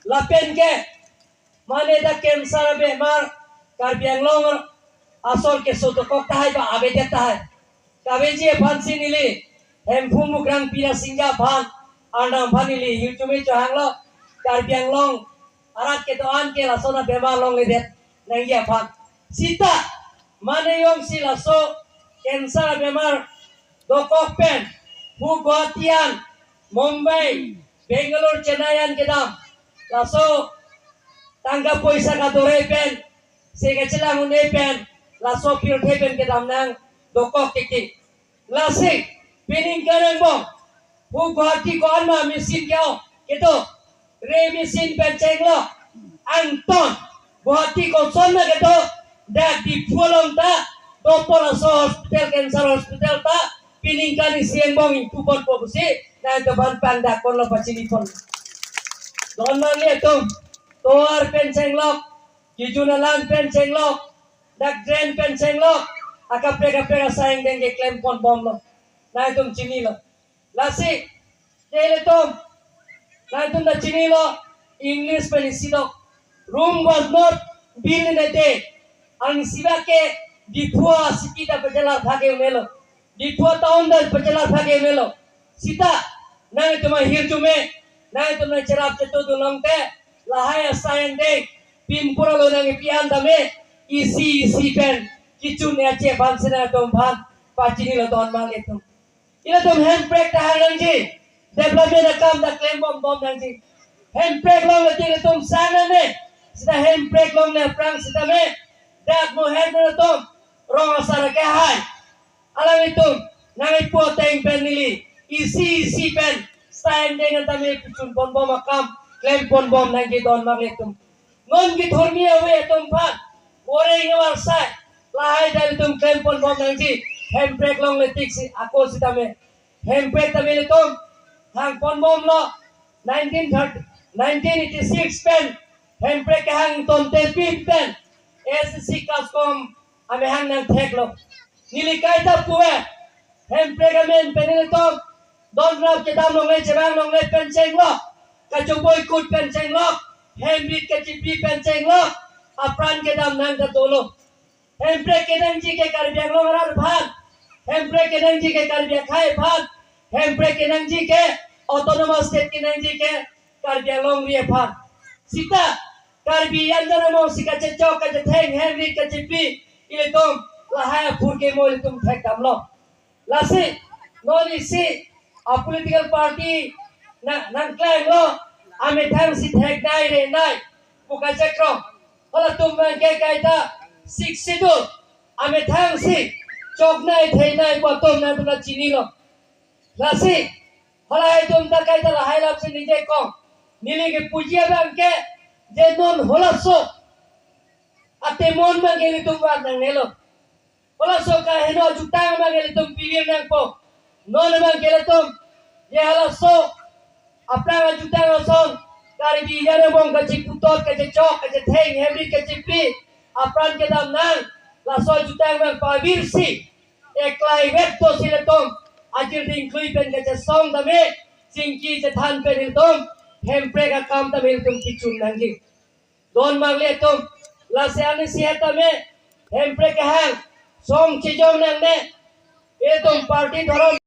lapen ke mane da cancer bemar Karbi Anglong asol ke soto kok tahai ba abe tahai kabe je phansi nili hem phumuk rang pina singja phan anam phanili youtube changlo Karbi Anglong arat ke to an ke lasona bemar long le det nangya phan sita mane yong si laso cancer bemar dokok pen hu Guwahatian Mumbai Bangalore Chennai ke dam laso tangga poisa ka dore pen sega chilang une pen laso pure pen ke dam nang dokok tik lasik pining kanang bong hu Guwahati ko anma mesin kyo keto re mesin pen chenglo Anton Guwahati ko sonna keto dak di pulong ta Dopor aso hospital cancer hospital ta pining kani siang bong impupon po busi na ito ban panda kon lo pachini pon don man liatum toar pen senglok kijunalan pen senglok dak drain pen senglok akapre sayang denge claim pon bom lo na itum chini lo lasi jele tom na itum da chini lo English pen isido room was not built in a day ang sibake dipua sikita pejala thage melo dipua taon da pejala thage melo sita na itum hirtume na itum na cerap cetu dulong te lahaya sayang deng pimpura lo nang pian dame isi pen kichun ya che ban sena tom ban pachini lo don mal etum ila tom handbrake ta nang ji development kam da claim bom nang ji handbrake long le ti tom sana ne sita handbrake long le prang sita me dak mo hand na tom rong asara ke hai alam itum nang ipo teng pen nili isi pen standing tame kichun bom akam claim bom nang ji don mal etum non ki thormia we tum phan ore ngawar sai lahai dal tum claim bom nang ji handbrake long le tik si ako sita me handbrake ta me tum hang bom lo 1986 pen handbrake hang ton te pin pen SC Kascom ame hang nang thek lo nili kai ta puwe handbrake men pen le tum don rap ke dam long le chebang long le pen cheng lo ka choboi kut pen cheng lo handbrake ke chipi pen cheng lo apran ke dam nang ka tolo handbrake ke nang ji ke Karbi Anglong rar bhan handbrake ke nang ji ke Karbi khai bhan handbrake ke nang ji ke autonomous state ke nang ji ke Karbi Anglong rie bhan sita Karbi andana mo sika che chok ka che theng handbrake ke chipi ile tom lahaya phur ke mo ile tum thek dam lo lasi non isi a political party nang klang lo ame thang si thek dai re nai puka chakro hala tum man ke kaita siksidu ame thang si chok nai thei nai ko tom na tuna chini lo lasi hala ai tum ta kaita la hai lap se nije ko nili ke pujia bang ke je non hola so ate mon ma ge tum ba nang nelo hola so ka heno jutang ma ge tum pilih nang po non ma ge tum ye hala so apna jutang son Karbi jane bong ka chiputot ka chok ka theng hebri ka chipi apran ke dam nang la so jutang bang pavir si eklai vet to siletom ajir ding klui pen ka song dame singki je than pen tom handbrake ka kam ta mel tum kichun nangi don magle tom la se ani si heta me handbrake hang song chijong nang ne e tom party dhoro